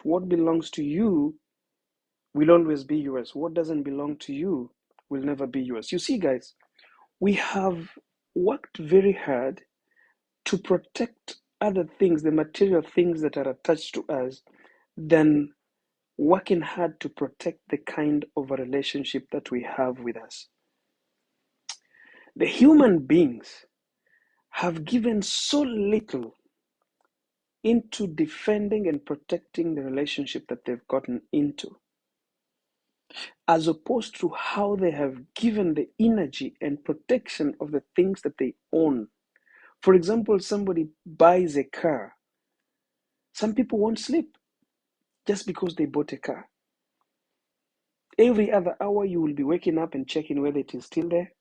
What belongs to you will always be yours. What doesn't belong to you will never be yours. You see, guys, we have worked very hard to protect other things, the material things that are attached to us, than working hard to protect the kind of a relationship that we have with us. The human beings have given so little into defending and protecting the relationship that they've gotten into, as opposed to how they have given the energy and protection of the things that they own. For example, somebody buys a car. Some people won't sleep just because they bought a car. Every other hour, you will be waking up and checking whether it is still there.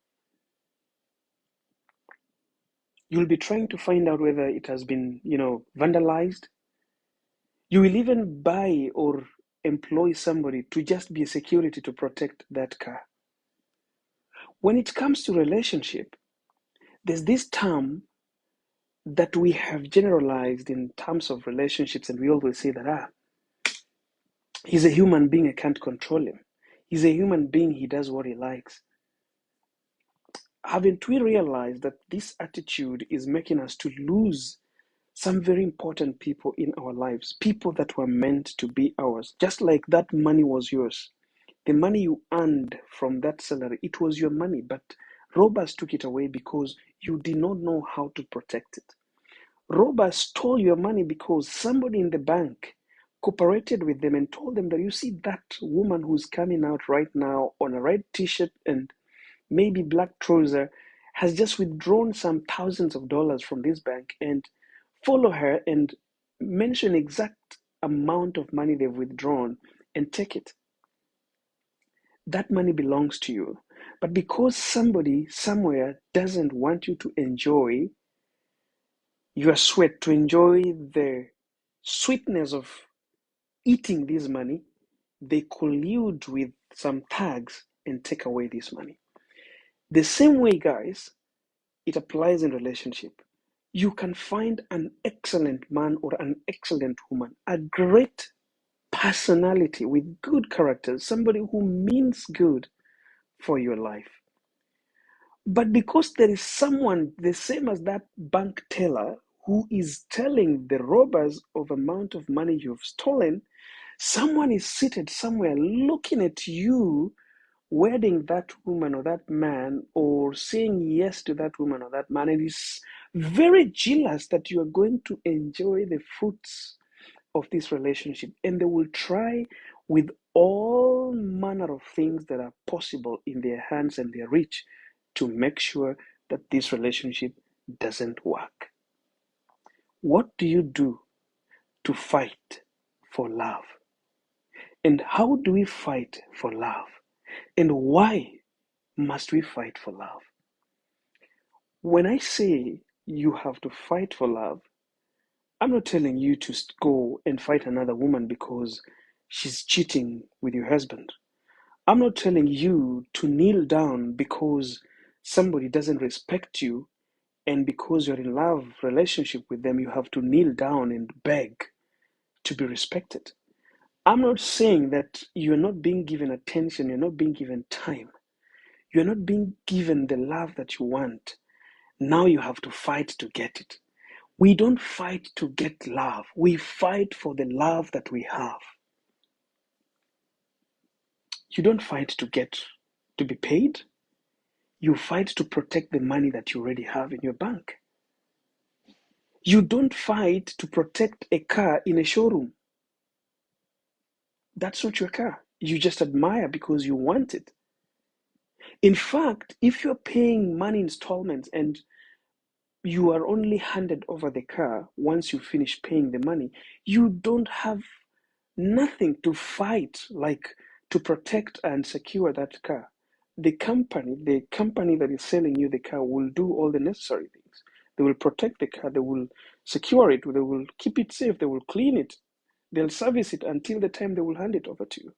You'll be trying to find out whether it has been, vandalized. You will even buy or employ somebody to just be a security to protect that car. When it comes to relationship, there's this term that we have generalized in terms of relationships, and we always say that, he's a human being, I can't control him. He's a human being, he does what he likes. Haven't we realized that this attitude is making us to lose some very important people in our lives, people that were meant to be ours, just like that money was yours. The money you earned from that salary, it was your money, but robbers took it away because you did not know how to protect it. Robbers stole your money because somebody in the bank cooperated with them and told them that, you see, that woman who's coming out right now on a red t-shirt and maybe black trouser has just withdrawn some thousands of dollars from this bank, and follow her and mention exact amount of money they've withdrawn and take it. That money belongs to you. But because somebody somewhere doesn't want you to enjoy your sweat, to enjoy the sweetness of eating this money, they collude with some thugs and take away this money. The same way, guys, it applies in relationship. You can find an excellent man or an excellent woman, a great personality with good character, somebody who means good for your life. But because there is someone the same as that bank teller who is telling the robbers of amount of money you've stolen, someone is seated somewhere looking at you wedding that woman or that man, or saying yes to that woman or that man, and is very jealous that you are going to enjoy the fruits of this relationship, and they will try with all manner of things that are possible in their hands and their reach to make sure that this relationship doesn't work. What do you do to fight for love? And how do we fight for love? And why must we fight for love? When I say you have to fight for love, I'm not telling you to go and fight another woman because she's cheating with your husband. I'm not telling you to kneel down because somebody doesn't respect you, and because you're in love relationship with them, you have to kneel down and beg to be respected. I'm not saying that you're not being given attention, you're not being given time, you're not being given the love that you want. Now you have to fight to get it. We don't fight to get love. We fight for the love that we have. You don't fight to be paid. You fight to protect the money that you already have in your bank. You don't fight to protect a car in a showroom. That's not your car. You just admire because you want it. In fact, if you're paying money installments and you are only handed over the car once you finish paying the money, you don't have nothing to fight, like to protect and secure that car. The company that is selling you the car will do all the necessary things. They will protect the car, they will secure it, they will keep it safe, they will clean it, they'll service it until the time they will hand it over to you.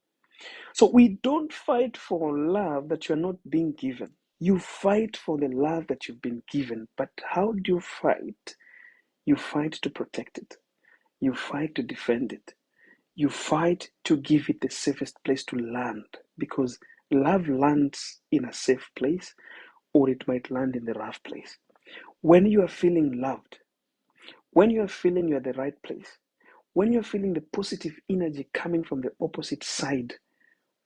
So we don't fight for love that you're not being given. You fight for the love that you've been given. But how do you fight? You fight to protect it. You fight to defend it. You fight to give it the safest place to land, because love lands in a safe place or it might land in the rough place. When you are feeling loved, when you are feeling you're at the right place, when you're feeling the positive energy coming from the opposite side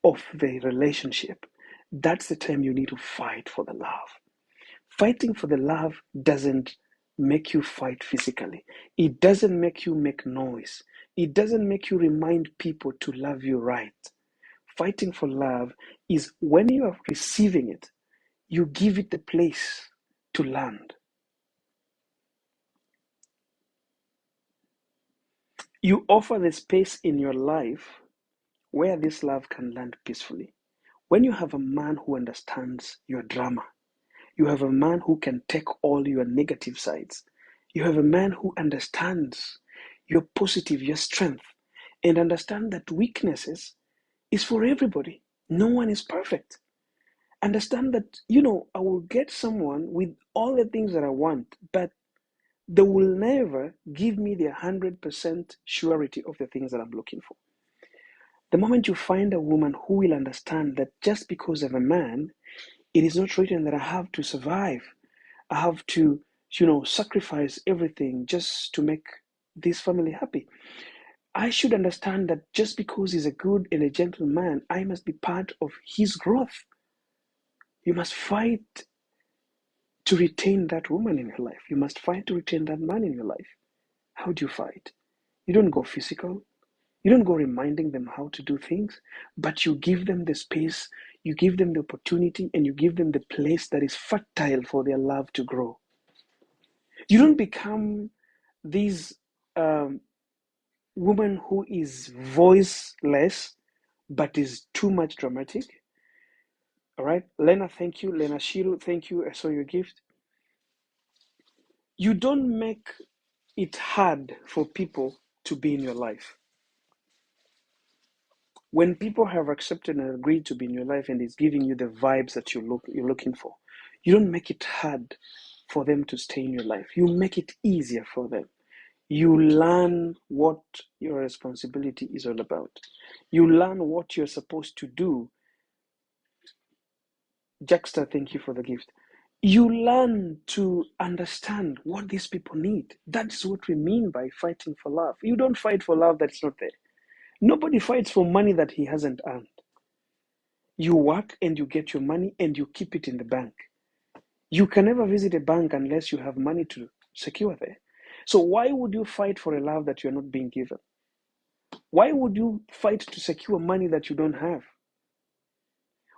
of the relationship, that's the time you need to fight for the love. Fighting for the love doesn't make you fight physically. It doesn't make you make noise. It doesn't make you remind people to love you right. Fighting for love is when you are receiving it, you give it the place to land. You offer the space in your life where this love can land peacefully. When you have a man who understands your drama, you have a man who can take all your negative sides, you have a man who understands your positive, your strength, and understand that weaknesses is for everybody. No one is perfect. Understand that, I will get someone with all the things that I want, but they will never give me the 100% surety of the things that I'm looking for. The moment you find a woman who will understand that just because of a man, it is not written that I have to survive. I have to, sacrifice everything just to make this family happy. I should understand that just because he's a good and a gentle man, I must be part of his growth. You must fight to retain that woman in your life. You must fight to retain that man in your life. How do you fight? You don't go physical. You don't go reminding them how to do things, but you give them the space, you give them the opportunity, and you give them the place that is fertile for their love to grow. You don't become this woman who is voiceless but is too much dramatic. All right, Lena, thank you. Lena Shiru, thank you. I saw your gift. You don't make it hard for people to be in your life. When people have accepted and agreed to be in your life and is giving you the vibes that you're looking for, you don't make it hard for them to stay in your life. You make it easier for them. You learn what your responsibility is all about. You learn what you're supposed to do. Jackster, thank you for the gift. You learn to understand what these people need. That's what we mean by fighting for love. You don't fight for love that's not there. Nobody fights for money that he hasn't earned. You work and you get your money and you keep it in the bank. You can never visit a bank unless you have money to secure there. So why would you fight for a love that you're not being given? Why would you fight to secure money that you don't have?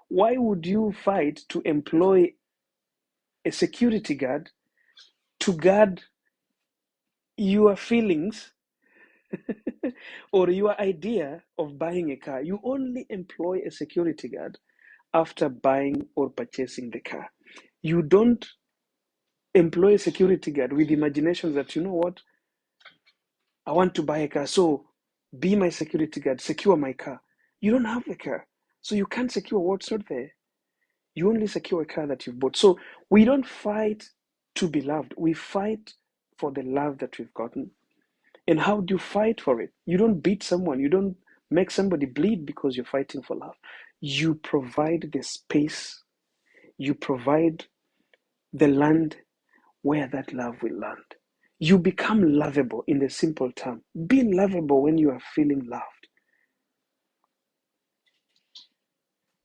Why would you fight to employ a security guard to guard your feelings or your idea of buying a car? You only employ a security guard after buying or purchasing the car. You don't employ a security guard with imagination that, what, I want to buy a car, so be my security guard, secure my car. You don't have the car, so you can't secure what's not there. You only secure a car that you've bought. So we don't fight to be loved. We fight for the love that we've gotten. And how do you fight for it? You don't beat someone. You don't make somebody bleed because you're fighting for love. You provide the space. You provide the land where that love will land. You become lovable in the simple term. Be lovable when you are feeling loved.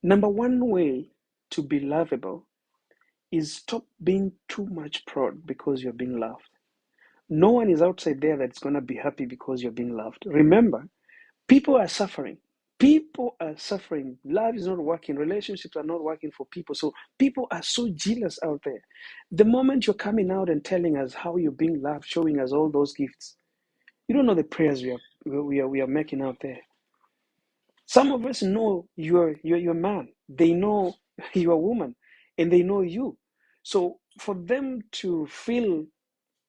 Number one way to be lovable is stop being too much proud because you're being loved. No one is outside there that's going to be happy because you're being loved. Remember, people are suffering. People are suffering. Love is not working. Relationships are not working for people. So people are so jealous out there. The moment you're coming out and telling us how you're being loved, showing us all those gifts, you don't know the prayers we are making out there. Some of us know you're man. They know you're a woman, and they know you. So for them to feel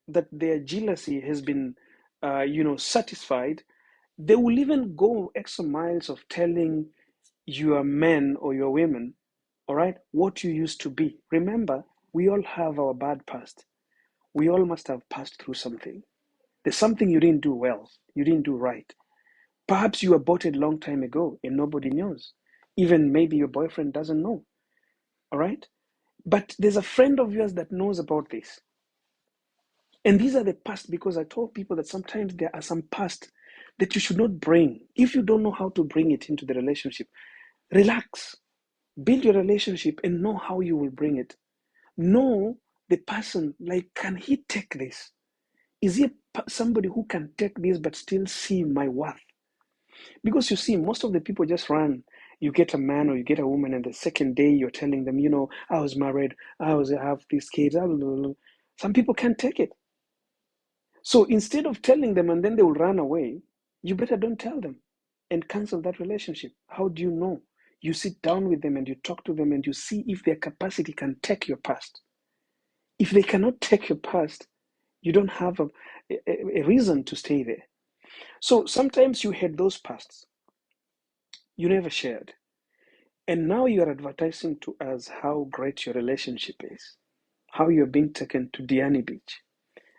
that their jealousy has been, satisfied, they will even go extra miles of telling your men or your women, all right, what you used to be. Remember, we all have our bad past. We all must have passed through something. There's something you didn't do well, you didn't do right. Perhaps you aborted a long time ago and nobody knows. Even maybe your boyfriend doesn't know. All right? But there's a friend of yours that knows about this. And these are the past, because I told people that sometimes there are some past that you should not bring. If you don't know how to bring it into the relationship, relax, build your relationship and know how you will bring it. Know the person, like, can he take this? Is he somebody who can take this but still see my worth? Because you see, most of the people just run. You get a man or you get a woman, and the second day you're telling them, I was married, I have these kids. Blah, blah, blah. Some people can't take it. So instead of telling them and then they will run away, you better don't tell them and cancel that relationship. How do you know? You sit down with them and you talk to them and you see if their capacity can take your past. If they cannot take your past, you don't have a reason to stay there. So sometimes you had those pasts you never shared. And now you are advertising to us how great your relationship is, how you're being taken to Diani Beach,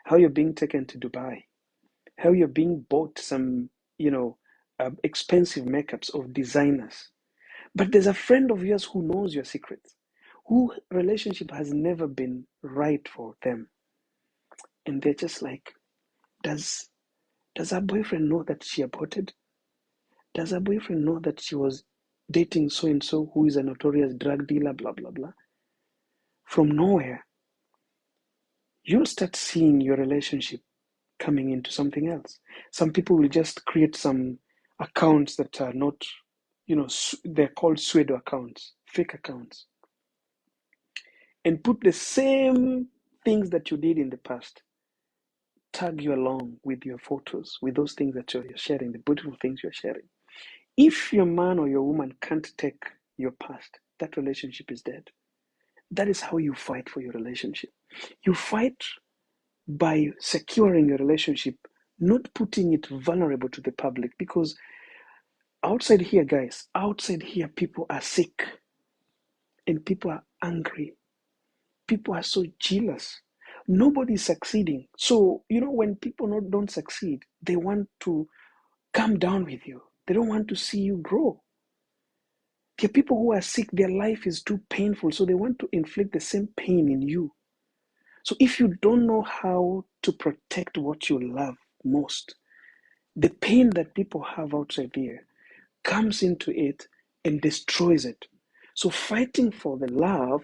how you're being taken to Dubai, how you're being bought some, expensive makeups of designers. But there's a friend of yours who knows your secrets, who relationship has never been right for them. And they're just like, does her boyfriend know that she aborted? Does her boyfriend know that she was dating so and so who is a notorious drug dealer, blah, blah, blah? From nowhere, you'll start seeing your relationship coming into something else. Some people will just create some accounts that are not, they're called pseudo accounts, fake accounts, and put the same things that you did in the past, tag you along with your photos, with those things that you're sharing, the beautiful things you're sharing. If your man or your woman can't take your past, that relationship is dead. That is how you fight for your relationship. You fight by securing your relationship, not putting it vulnerable to the public, because outside here, guys, outside here, people are sick and people are angry. People are so jealous. Nobody's succeeding. So, when people don't succeed, they want to come down with you. They don't want to see you grow. There are people who are sick, their life is too painful, so they want to inflict the same pain in you. So if you don't know how to protect what you love most, the pain that people have outside there comes into it and destroys it. So fighting for the love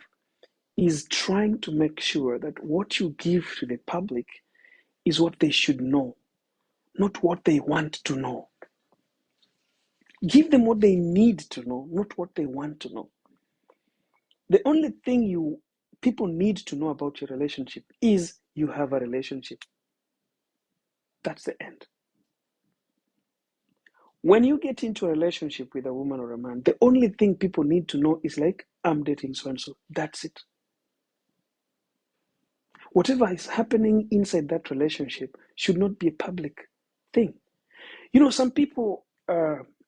is trying to make sure that what you give to the public is what they should know, not what they want to know. Give them what they need to know, not what they want to know. The only thing people need to know about your relationship is you have a relationship. That's the end. When you get into a relationship with a woman or a man, the only thing people need to know is like, I'm dating so and so. That's it. Whatever is happening inside that relationship should not be a public thing. Some people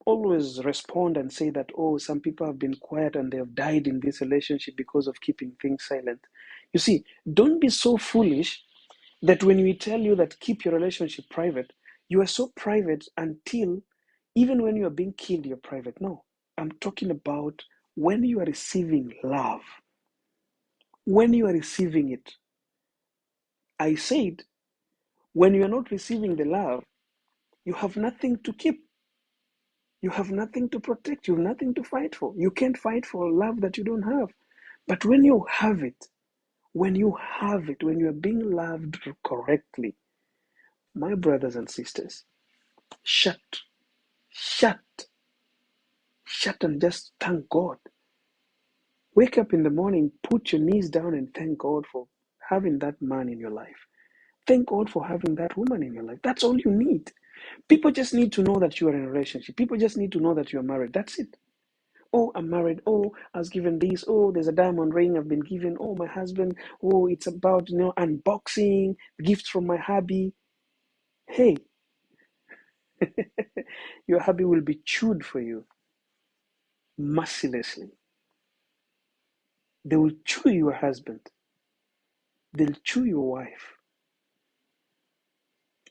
always respond and say that, oh, some people have been quiet and they have died in this relationship because of keeping things silent. You see, don't be so foolish that when we tell you that keep your relationship private, you are so private until even when you are being killed, you're private. No, I'm talking about when you are receiving love, when you are receiving it. I said, when you are not receiving the love, you have nothing to keep. You have nothing to protect. You have nothing to fight for. You can't fight for love that you don't have. But when you have it, when you are being loved correctly, my brothers and sisters, shut, shut, shut and just thank God. Wake up in the morning, put your knees down and thank God for having that man in your life. Thank God for having that woman in your life. That's all you need. People just need to know that you are in a relationship. People just need to know that you are married. That's it. Oh, I'm married. Oh, I was given this. Oh, there's a diamond ring I've been given. Oh, my husband. Oh, it's about, unboxing, gifts from my hubby. Hey, your hubby will be chewed for you mercilessly. They will chew your husband. They'll chew your wife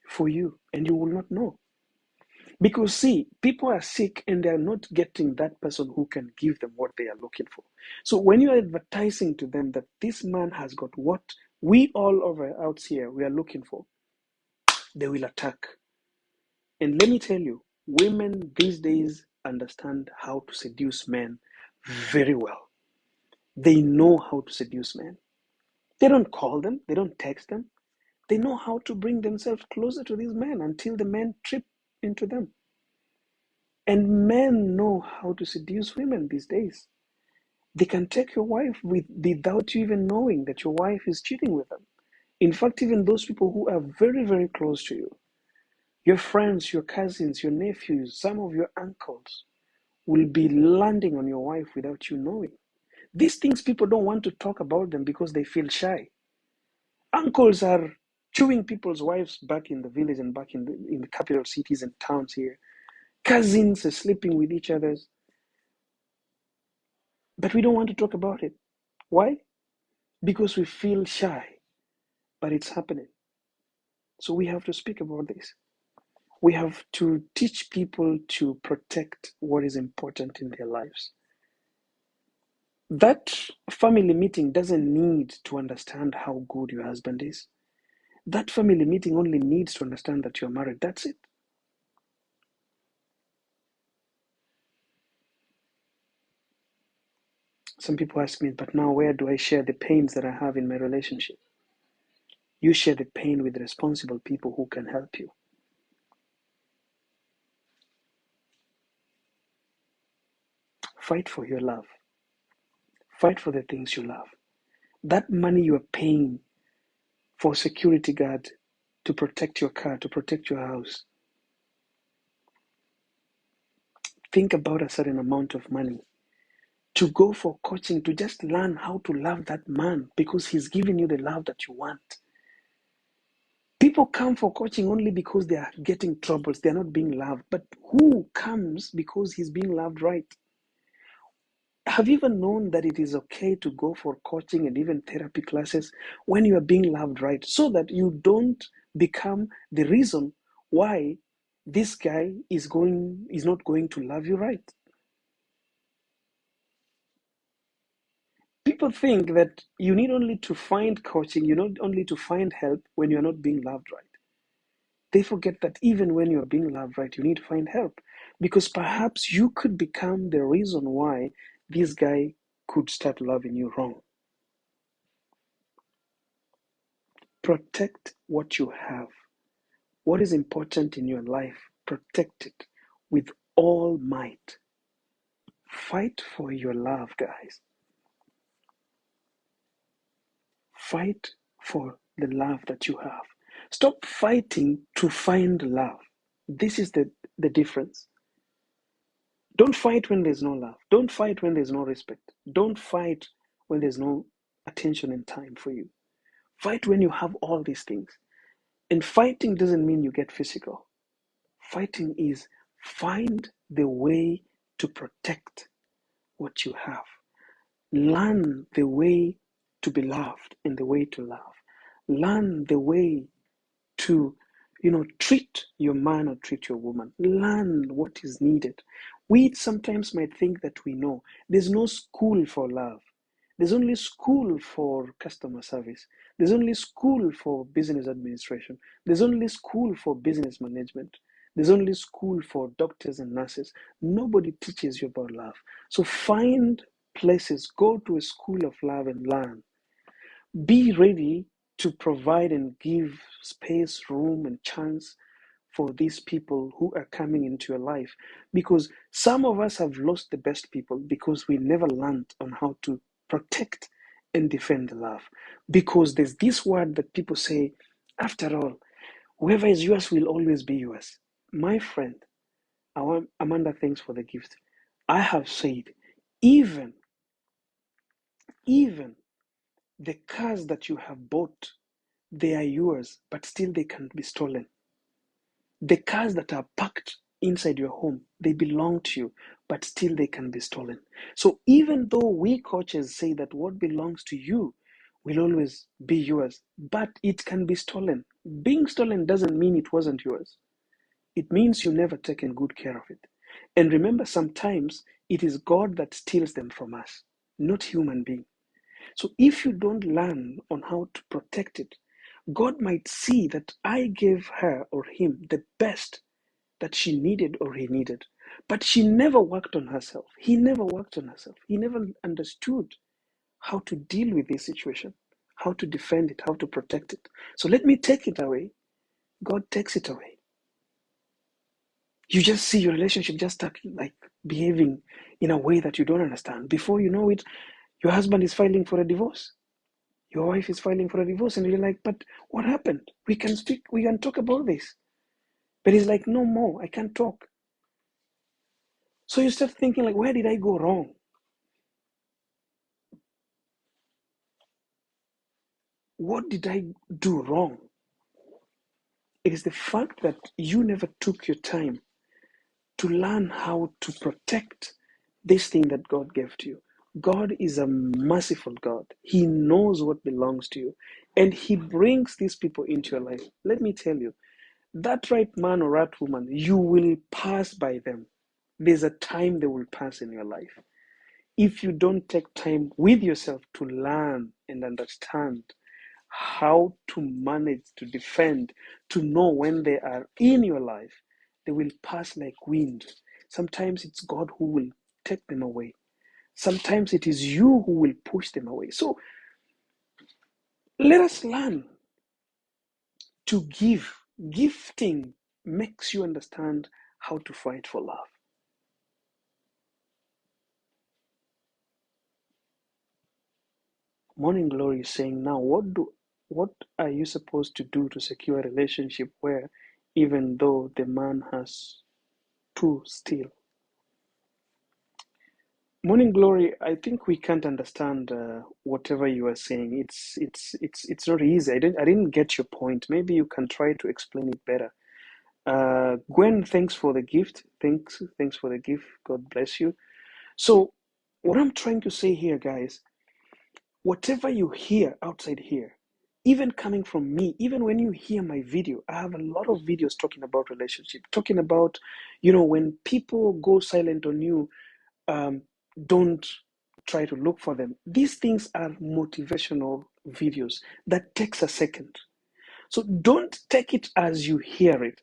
for you, and you will not know. Because see, people are sick and they are not getting that person who can give them what they are looking for. So when you are advertising to them that this man has got what we all over out here we are looking for, they will attack. And let me tell you, women these days understand how to seduce men very well. They know how to seduce men. They don't call them, they don't text them. They know how to bring themselves closer to these men until the men trip into them. And men know how to seduce women these days. They can take your wife without you even knowing that your wife is cheating with them. In fact, even those people who are very, very close to you, your friends, your cousins, your nephews, some of your uncles, will be landing on your wife without you knowing. These things people don't want to talk about them because they feel shy. Uncles are chewing people's wives back in the village and back in the capital cities and towns here. Cousins are sleeping with each other, but we don't want to talk about it. Why? Because we feel shy, but it's happening. So we have to speak about this. We have to teach people to protect what is important in their lives. That family meeting doesn't need to understand how good your husband is. That family meeting only needs to understand that you're married. That's it. Some people ask me, but now where do I share the pains that I have in my relationship? You share the pain with responsible people who can help you. Fight for your love. Fight for the things you love. That money you are paying for security guard to protect your car, to protect your house. Think about a certain amount of money to go for coaching, to just learn how to love that man because he's giving you the love that you want. People come for coaching only because they are getting troubles, they're not being loved. But who comes because he's being loved right? Have you even known that it is okay to go for coaching and even therapy classes when you are being loved right, so that you don't become the reason why this guy is not going to love you right? People think that you need only to find coaching, you need only to find help when you're not being loved right. They forget that even when you're being loved right, you need to find help, because perhaps you could become the reason why this guy could start loving you wrong. Protect what you have. What is important in your life, protect it with all might. Fight for your love, guys. Fight for the love that you have. Stop fighting to find love. This is the difference. Don't fight when there's no love. Don't fight when there's no respect. Don't fight when there's no attention and time for you. Fight when you have all these things. And fighting doesn't mean you get physical. Fighting is find the way to protect what you have. Learn the way to be loved and the way to love. Learn the way to, treat your man or treat your woman. Learn what is needed. We sometimes might think that we know. There's no school for love. There's only school for customer service. There's only school for business administration. There's only school for business management. There's only school for doctors and nurses. Nobody teaches you about love. So find places, go to a school of love and learn. Be ready to provide and give space, room, and chance for these people who are coming into your life. Because some of us have lost the best people because we never learned on how to protect and defend the love. Because there's this word that people say, after all, whoever is yours will always be yours. My friend, Amanda, thanks for the gift. I have said, even, even the cars that you have bought, they are yours, but still they can be stolen. The cars that are parked inside your home, they belong to you, but still they can be stolen. So even though we coaches say that what belongs to you will always be yours, but it can be stolen. Being stolen doesn't mean it wasn't yours. it means you never taken good care of it. And remember, sometimes it is God that steals them from us, not human being. So if you don't learn on how to protect it, God might see that I gave her or him the best that she needed or he needed, but she never worked on herself. He never worked on herself. He never understood how to deal with this situation, how to defend it, how to protect it. So let me take it away. God takes it away. You just see your relationship just start like behaving in a way that you don't understand. Before you know it, your husband is filing for a divorce. Your wife is filing for a divorce, and you're like, but what happened? We can speak, we can talk about this. But he's like, no more, I can't talk. So you start thinking, like, where did I go wrong? What did I do wrong? It is the fact that you never took your time to learn how to protect this thing that God gave to you. God is a merciful God. He knows what belongs to you, and He brings these people into your life. Let me tell you, that right man or that woman, you will pass by them. There's a time they will pass in your life. If you don't take time with yourself to learn and understand how to manage, to defend, to know when they are in your life, they will pass like wind. Sometimes it's God who will take them away. Sometimes it is you who will push them away. So let us learn to give. Gifting makes you understand how to fight for love. Morning Glory is saying, now what are you supposed to do to secure a relationship where even though the man has to steal? Morning Glory, I think we can't understand whatever you are saying. It's not easy. I didn't get your point. Maybe you can try to explain it better. Gwen, thanks for the gift. Thanks for the gift. God bless you. So, what I'm trying to say here, guys, whatever you hear outside here, even coming from me, even when you hear my video, I have a lot of videos talking about relationship, talking about, when people go silent on you, um, don't try to look for them. These things are motivational videos that takes a second. So don't take it as you hear it.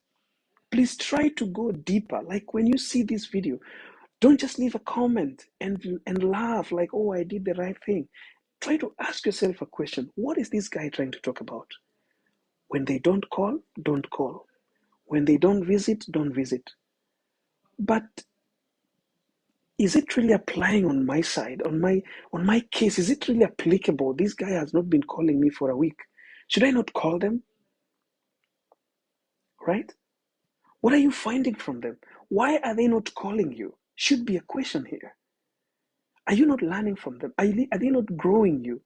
Please try to go deeper. Like when you see this video, don't just leave a comment and laugh like, oh, I did the right thing. Try to ask yourself a question. What is this guy trying to talk about? When they don't call, don't call. When they don't visit, don't visit. But is it really applying on my side, on my case? Is it really applicable? This guy has not been calling me for a week. Should I not call them? Right? What are you finding from them? Why are they not calling you? Should be a question here. Are you not learning from them? Are they not growing you?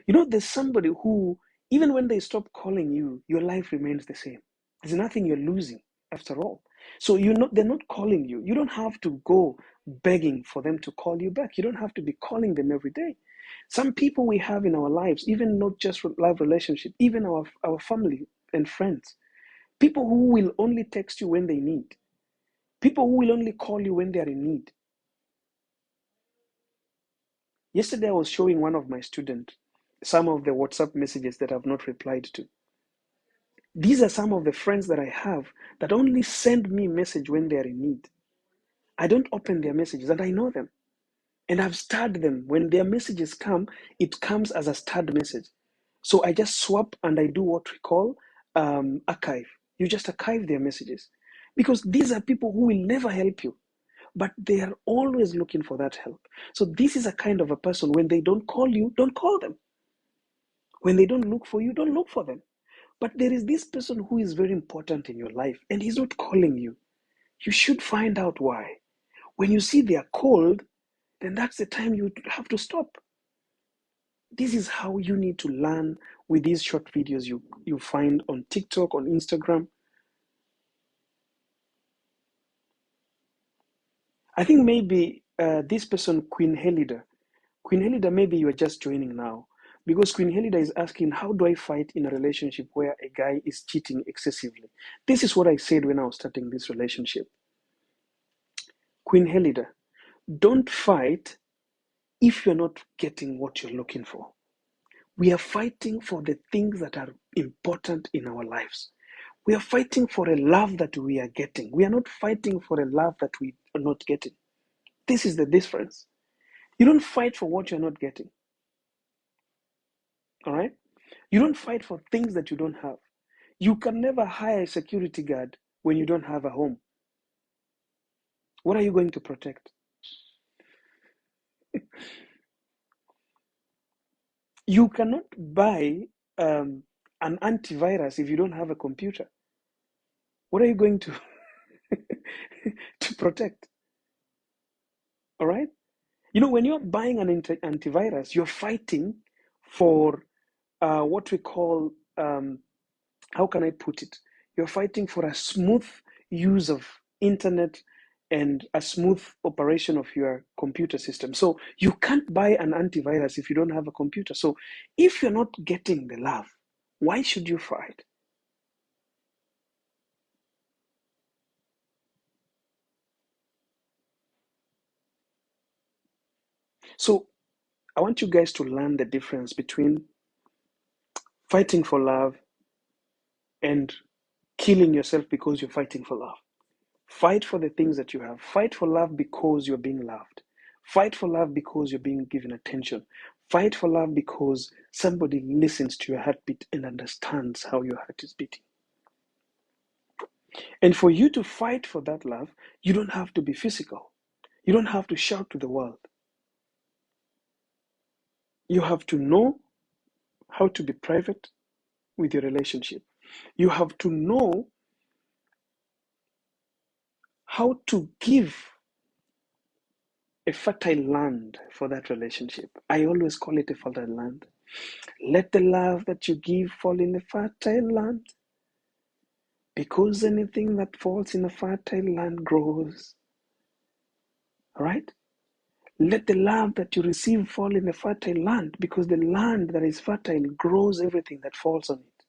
There's somebody who, even when they stop calling you, your life remains the same. There's nothing you're losing after all. So they're not calling you. You don't have to go begging for them to call you back. You don't have to be calling them every day. Some people we have in our lives, even not just love relationship, even our family and friends, people who will only text you when they need, people who will only call you when they are in need. Yesterday, I was showing one of my students some of the WhatsApp messages that I've not replied to. These are some of the friends that I have that only send me message when they are in need. I don't open their messages, and I know them. And I've starred them. When their messages come, it comes as a starred message. So I just swap and I do what we call archive. You just archive their messages. Because these are people who will never help you, but they are always looking for that help. So this is a kind of a person, when they don't call you, don't call them. When they don't look for you, don't look for them. But there is this person who is very important in your life and he's not calling you. You should find out why. When you see they are cold, then that's the time you have to stop. This is how you need to learn with these short videos you find on TikTok, on Instagram. I think maybe this person, Queen Helida, maybe you are just joining now. Because Queen Helida is asking, how do I fight in a relationship where a guy is cheating excessively? This is what I said when I was starting this relationship. Queen Helida, don't fight if you're not getting what you're looking for. We are fighting for the things that are important in our lives. We are fighting for a love that we are getting. We are not fighting for a love that we are not getting. This is the difference. You don't fight for what you're not getting. All right? You don't fight for things that you don't have. You can never hire a security guard when you don't have a home. What are you going to protect? You cannot buy an antivirus if you don't have a computer. What are you going to to protect? All right? You know, when you're buying an antivirus, you're fighting for what we call, how can I put it? You're fighting for a smooth use of internet and a smooth operation of your computer system. So you can't buy an antivirus if you don't have a computer. So if you're not getting the love, why should you fight? So I want you guys to learn the difference between fighting for love and killing yourself because you're fighting for love. Fight for the things that you have. Fight for love because you're being loved. Fight for love because you're being given attention. Fight for love because somebody listens to your heartbeat and understands how your heart is beating. And for you to fight for that love, you don't have to be physical. You don't have to shout to the world. You have to know how to be private with your relationship. You have to know how to give a fertile land for that relationship. I always call it a fertile land. Let the love that you give fall in a fertile land, because anything that falls in a fertile land grows. All right? Let the love that you receive fall in a fertile land, because the land that is fertile grows everything that falls on it.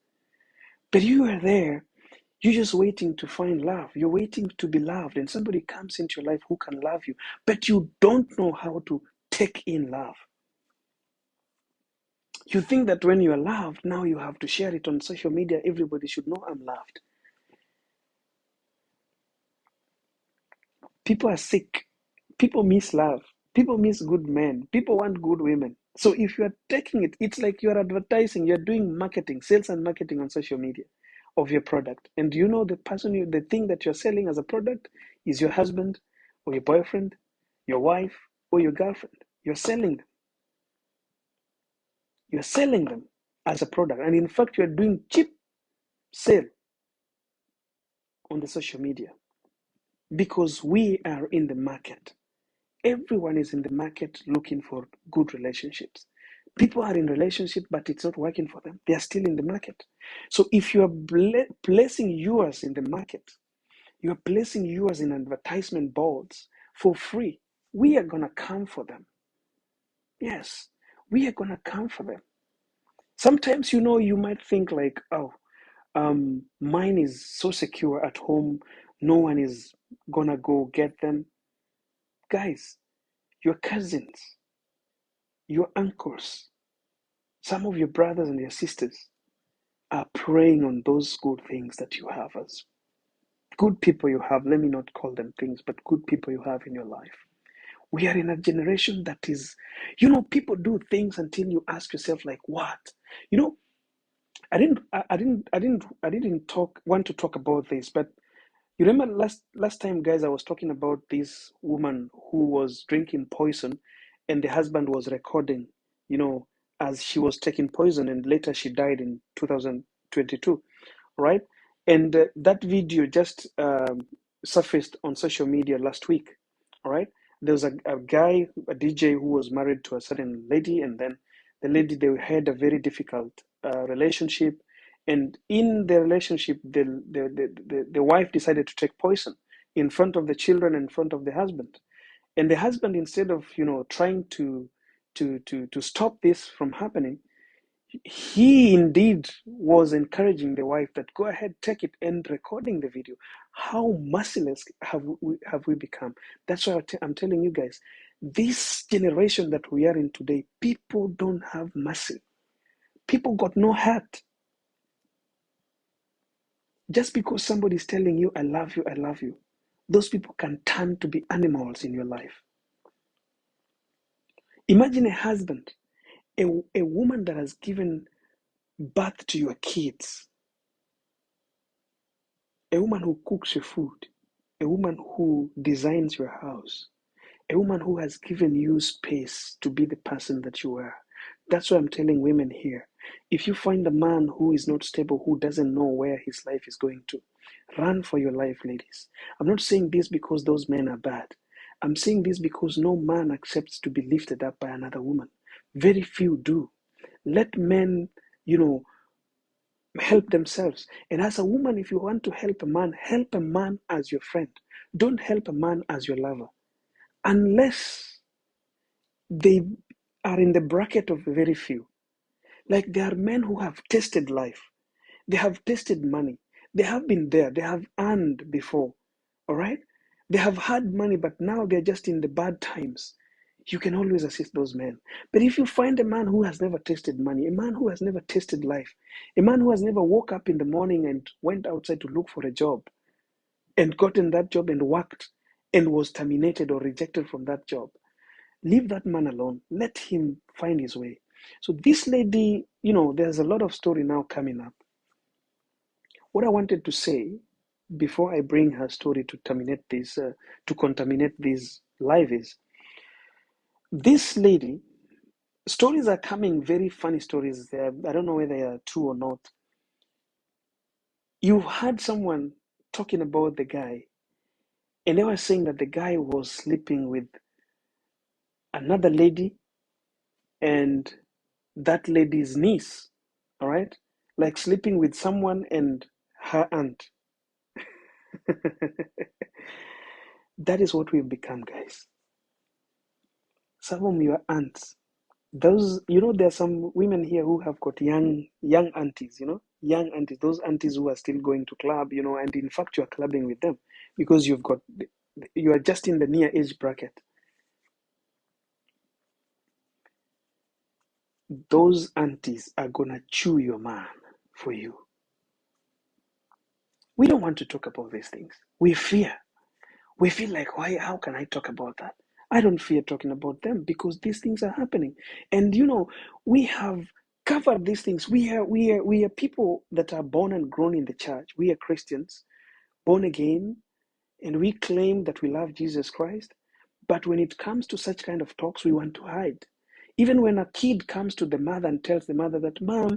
But you are there, you're just waiting to find love. You're waiting to be loved, and somebody comes into your life who can love you, but you don't know how to take in love. You think that when you are loved, now you have to share it on social media. Everybody should know I'm loved. People are sick. People miss love. People miss good men. People want good women. So if you are taking it, it's like you're advertising, you're doing marketing, sales and marketing on social media of your product. And you know the the thing that you're selling as a product is your husband or your boyfriend, your wife or your girlfriend. You're selling them. You're selling them as a product. And in fact, you're doing cheap sale on the social media because we are in the market. Everyone is in the market looking for good relationships. People are in relationship, but it's not working for them. They are still in the market. So if you are placing yours in the market, you are placing yours in advertisement boards for free. We are gonna come for them. Yes, we are gonna come for them. Sometimes you might think like, oh, mine is so secure at home. No one is gonna go get them. Guys, your cousins, your uncles, some of your brothers and your sisters are preying on those good things that you have as good people you have. Let me not call them things, but good people you have in your life. We are in a generation that is, people do things until you ask yourself, like, what? You know, want to talk about this, but you remember last time, guys, I was talking about this woman who was drinking poison, and the husband was recording, you know, as she was taking poison, and later she died in 2022, right? And that video just surfaced on social media last week, all right? There was a guy, a DJ, who was married to a certain lady, and then the lady, they had a very difficult relationship, and in the relationship, the wife decided to take poison in front of the children, in front of the husband. And the husband, instead of trying to stop this from happening, He indeed was encouraging the wife that go ahead, take it, and recording the video. How merciless have we become? That's why I'm telling you guys, this generation that we are in today, people don't have mercy. People got no heart. Just because somebody is telling you, I love you, I love you, those people can turn to be animals in your life. Imagine a husband, a woman that has given birth to your kids, a woman who cooks your food, a woman who designs your house, a woman who has given you space to be the person that you are. That's why I'm telling women here, if you find a man who is not stable, who doesn't know where his life is going to, run for your life, ladies. I'm not saying this because those men are bad. I'm saying this because no man accepts to be lifted up by another woman. Very few do. Let men, you know, help themselves. And as a woman, if you want to help a man as your friend. Don't help a man as your lover. Unless they are in the bracket of very few. Like there are men who have tasted life. They have tasted money. They have been there. They have earned before. All right? They have had money, but now they're just in the bad times. You can always assist those men. But if you find a man who has never tasted money, a man who has never tasted life, a man who has never woke up in the morning and went outside to look for a job and gotten that job and worked and was terminated or rejected from that job, leave that man alone. Let him find his way. So this lady, there's a lot of story now coming up. What I wanted to say before I bring her story to terminate this, to contaminate this live is, this lady, stories are coming, very funny stories. I don't know whether they are true or not. You've heard someone talking about the guy, and they were saying that the guy was sleeping with another lady and that lady's niece, all right? Like sleeping with someone and her aunt. That is what we've become, guys. Some of your aunts. Those, there's some women here who have got young aunties, young aunties, those aunties who are still going to club, and in fact you're clubbing with them because you are just in the near age bracket. Those aunties are gonna chew your man for you. We don't want to talk about these things. We fear. We feel like, how can I talk about that? I don't fear talking about them because these things are happening. And we have covered these things. We are people that are born and grown in the church. We are Christians, born again, and we claim that we love Jesus Christ. But when it comes to such kind of talks, we want to hide. Even when a kid comes to the mother and tells the mother that, Mom,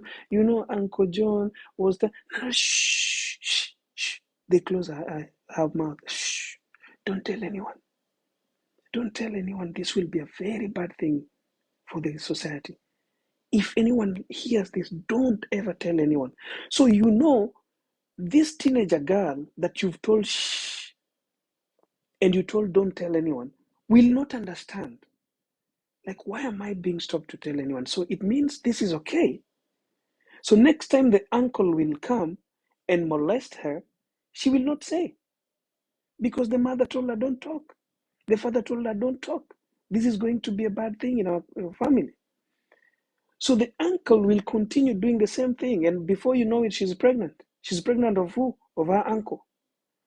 Uncle John was the, shh, shh, shh. They close her mouth. Shh. Don't tell anyone. Don't tell anyone. This will be a very bad thing for the society. If anyone hears this, don't ever tell anyone. So this teenager girl that you've told shh and you told don't tell anyone will not understand. Like, why am I being stopped to tell anyone? So it means this is okay. So next time the uncle will come and molest her, she will not say. Because the mother told her don't talk. The father told her don't talk. This is going to be a bad thing in our family. So the uncle will continue doing the same thing. And before you know it, she's pregnant. She's pregnant of who? Of her uncle.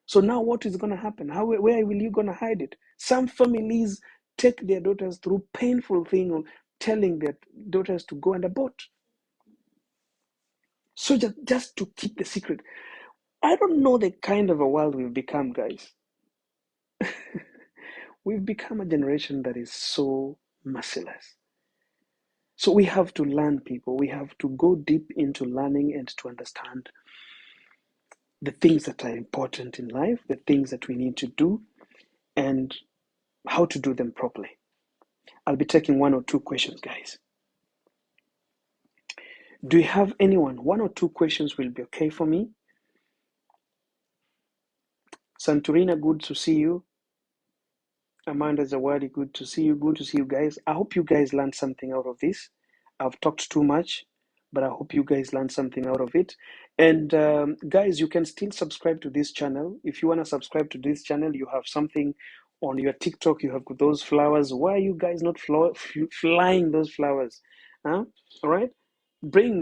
So now what is going to happen? Where will you going to hide it? Some families take their daughters through painful thing of telling their daughters to go and abort. So just to keep the secret. I don't know the kind of a world we've become, guys. We've become a generation that is so merciless. So we have to learn, people. We have to go deep into learning and to understand the things that are important in life, the things that we need to do, and how to do them properly. I'll be taking 1 or 2 questions, guys. Do you have anyone? 1 or 2 questions will be okay for me. Santorina, good to see you. Amanda Zawadi, good to see you. Good to see you guys. I hope you guys learned something out of this. I've talked too much. but I hope you guys learned something out of it. And guys, you can still subscribe to this channel. If you want to subscribe to this channel, you have something on your TikTok, you have those flowers. Why are you guys not flying those flowers? Huh? All right,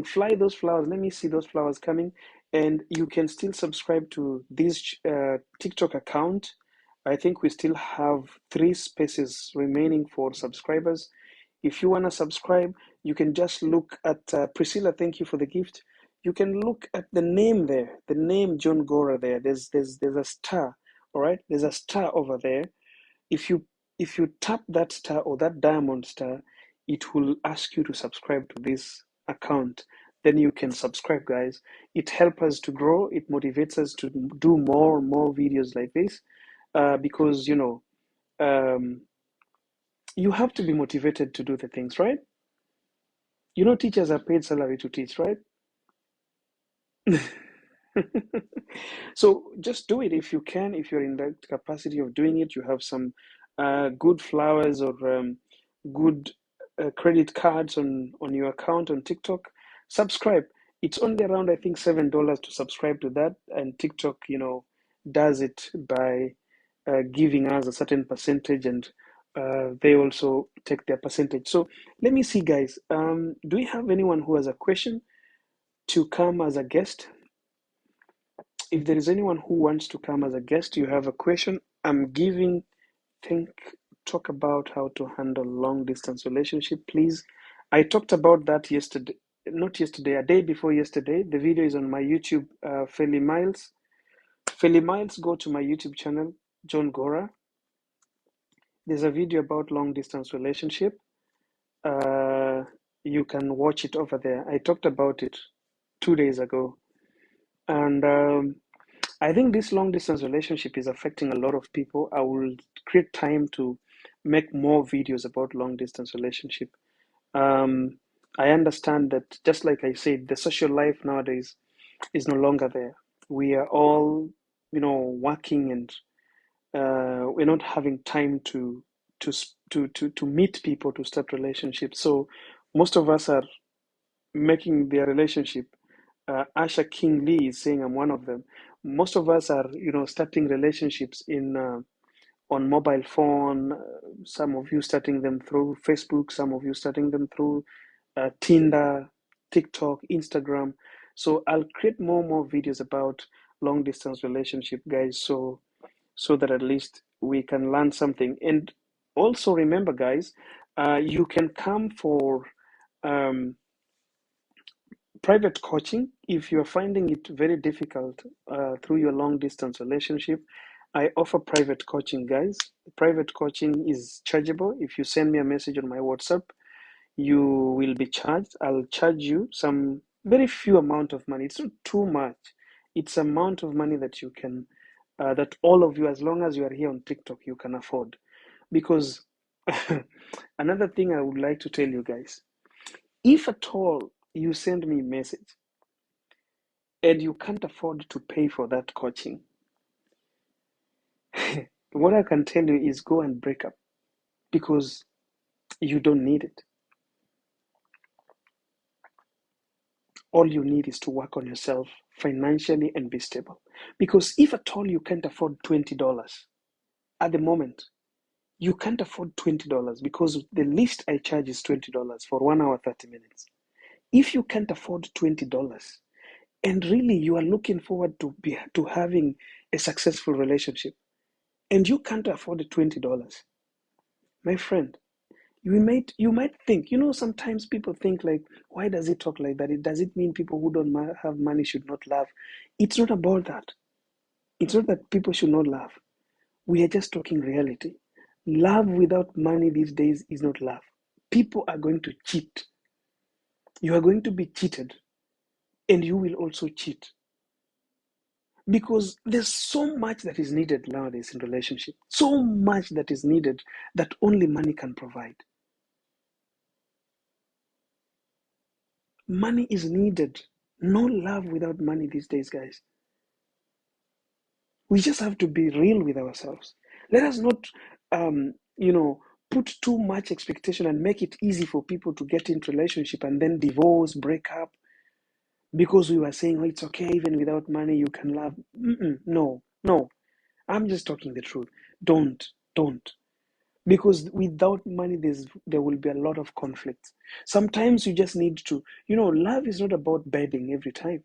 fly those flowers. Let me see those flowers coming. And you can still subscribe to this TikTok account. I think we still have 3 spaces remaining for subscribers. If you want to subscribe, you can just look at Priscilla. Thank you for the gift. You can look at the name there, the name John Gora there. There's a star. All right, there's a star over there. If you tap that star or that diamond star, it will ask you to subscribe to this account. Then you can subscribe, guys. It helps us to grow. It motivates us to do more and more videos like this, because um, you have to be motivated to do the things, right? Teachers are paid salary to teach, right? So just do it if you can. If you're in the capacity of doing it, you have some good flowers or good credit cards on your account on TikTok. Subscribe. It's only around, I think, $7 to subscribe to that, and TikTok, does it by giving us a certain percentage, and they also take their percentage. So let me see, guys. Do we have anyone who has a question to come as a guest? If there is anyone who wants to come as a guest, you have a question, I'm giving, think, talk about how to handle long distance relationship, please. I talked about that yesterday, not yesterday, a day before yesterday. The video is on my YouTube, Feli Miles. Feli Miles, go to my YouTube channel, John Gora. There's a video about long distance relationship. You can watch it over there. I talked about it 2 days ago. And I think this long distance relationship is affecting a lot of people. I will create time to make more videos about long distance relationship. Um, I understand that, just like I said, the social life nowadays is no longer there. We are all, working, and we're not having time to meet people, to start relationships. So most of us are making their relationship. Asha King Lee is saying I'm one of them. Most of us are, starting relationships in on mobile phone. Some of you starting them through Facebook. Some of you starting them through Tinder, TikTok, Instagram. So I'll create more videos about long distance relationship, guys. So that at least we can learn something. And also remember, guys, you can come for um, private coaching if you're finding it very difficult through your long distance relationship. I offer private coaching, guys. Private coaching is chargeable. If you send me a message on my WhatsApp, you will be charged. I'll charge you some very few amount of money. It's not too much. It's amount of money that you can, that all of you, as long as you are here on TikTok, you can afford. Because another thing I would like to tell you guys, if at all you send me a message and you can't afford to pay for that coaching, what I can tell you is go and break up, because you don't need it. All you need is to work on yourself financially and be stable. Because if at all you can't afford $20 at the moment, you can't afford $20, because the least I charge is $20 for 1 hour, 30 minutes. If you can't afford $20 and really you are looking forward to having a successful relationship, and you can't afford the $20, my friend, you might think, sometimes people think like, why does it talk like that? Does it mean people who don't have money should not love? It's not about that. It's not that people should not love. We are just talking reality. Love without money these days is not love. People are going to cheat. You are going to be cheated, and you will also cheat, because there's so much that is needed nowadays in relationship. So much that is needed that only money can provide. Money is needed. No love without money these days, guys. We just have to be real with ourselves. Let us not, put too much expectation and make it easy for people to get into relationship and then divorce, break up, because we were saying, oh, it's okay, even without money, you can love. No, no. I'm just talking the truth. Don't, don't. Because without money, there will be a lot of conflict. Sometimes you just need to, love is not about bedding every time.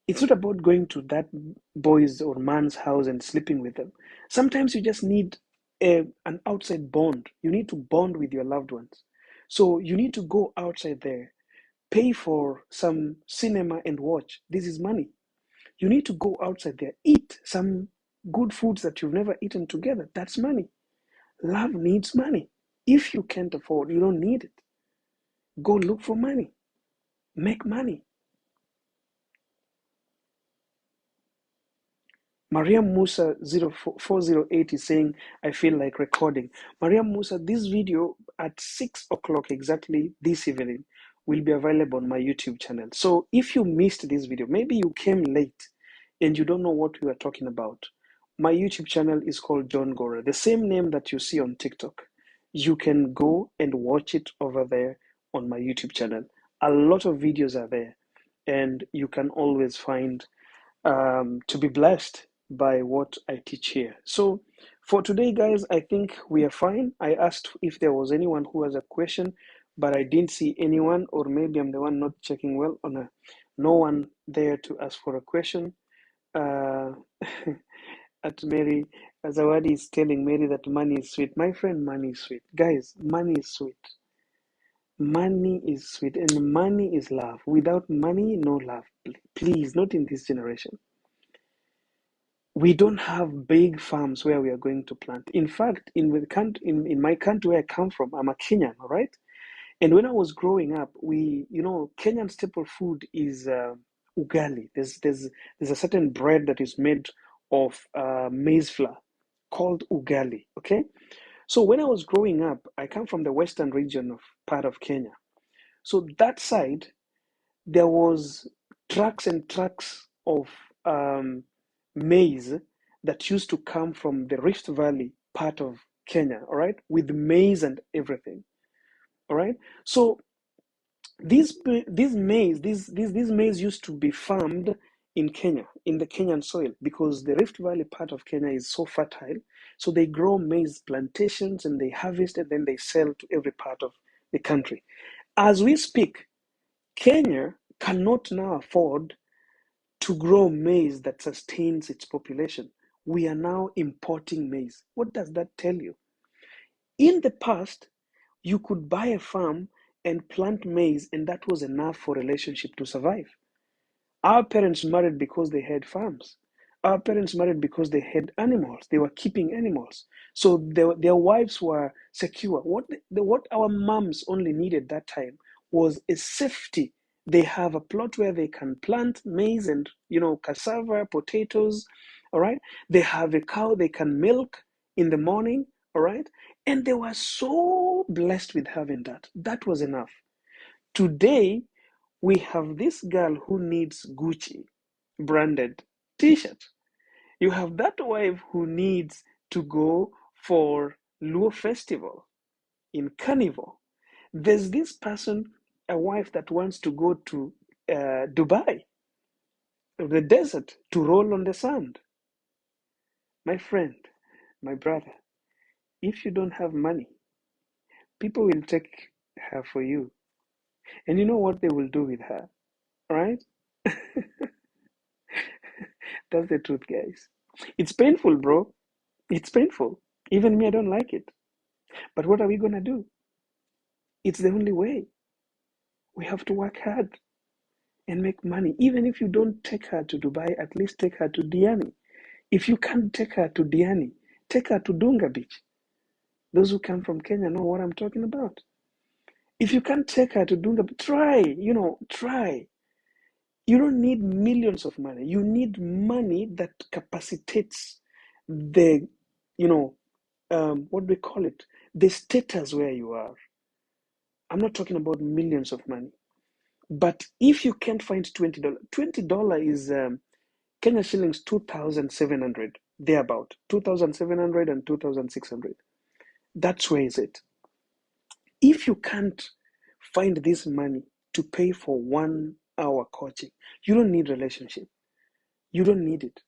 It's not about going to that boy's or man's house and sleeping with them. Sometimes you just need an outside bond. You need to bond with your loved ones. So you need to go outside there, pay for some cinema and watch. This is money. You need to go outside there, eat some good foods that you've never eaten together. That's money. Love needs money. If you can't afford, you don't need it. Go look for money. Make money. Mariam Musa 0408 is saying, I feel like recording. Mariam Musa, this video at 6 o'clock exactly this evening will be available on my YouTube channel. So if you missed this video, maybe you came late and you don't know what we were talking about, my YouTube channel is called John Gora, the same name that you see on TikTok. You can go and watch it over there on my YouTube channel. A lot of videos are there, and you can always find to be blessed by what I teach here. So for today, guys, I think we are fine. I asked if there was anyone who has a question, but I didn't see anyone, or maybe I'm the one not checking well. No one there to ask for a question. At Mary, Zawadi is telling Mary that money is sweet. My friend, money is sweet. Guys, money is sweet. Money is sweet, and money is love. Without money, no love. Please, not in this generation. We don't have big farms where we are going to plant. In fact, in my country where I come from, I'm a Kenyan, all right? And when I was growing up, Kenyan staple food is ugali. There's a certain bread that is made of maize flour called ugali, okay? So when I was growing up, I come from the western region of part of Kenya. So that side, there was trucks and trucks of um, maize that used to come from the Rift Valley part of Kenya, all right, with maize and everything, all right. So these maize used to be farmed in Kenya, in the Kenyan soil, because the Rift Valley part of Kenya is so fertile. So they grow maize plantations and they harvest it, then they sell to every part of the country. As we speak, Kenya cannot now afford to grow maize that sustains its population. We are now importing maize. What does that tell you? In the past, you could buy a farm and plant maize, and that was enough for a relationship to survive. Our parents married because they had farms. Our parents married because they had animals. They were keeping animals. So their wives were secure. What our moms only needed that time was a safety. They have a plot where they can plant maize and, cassava, potatoes, all right? They have a cow they can milk in the morning, all right? And they were so blessed with having that. That was enough. Today, we have this girl who needs Gucci branded t-shirt. You have that wife who needs to go for Luo Festival in Carnival. There's this person, a wife that wants to go to Dubai, the desert, to roll on the sand. My friend, my brother, if you don't have money, people will take her for you. And you know what they will do with her, right? That's the truth, guys. It's painful, bro. It's painful. Even me, I don't like it. But what are we going to do? It's the only way. We have to work hard and make money. Even if you don't take her to Dubai, at least take her to Diani. If you can't take her to Diani, take her to Dunga Beach. Those who come from Kenya know what I'm talking about. If you can't take her to Dunga, try, try. You don't need millions of money. You need money that capacitates the, what do we call it? The status where you are. I'm not talking about millions of money. But if you can't find $20 is Kenya shillings 2,700, thereabout 2,700 and 2,600. That's where is it. If you can't find this money to pay for 1 hour coaching, you don't need relationship. You don't need it.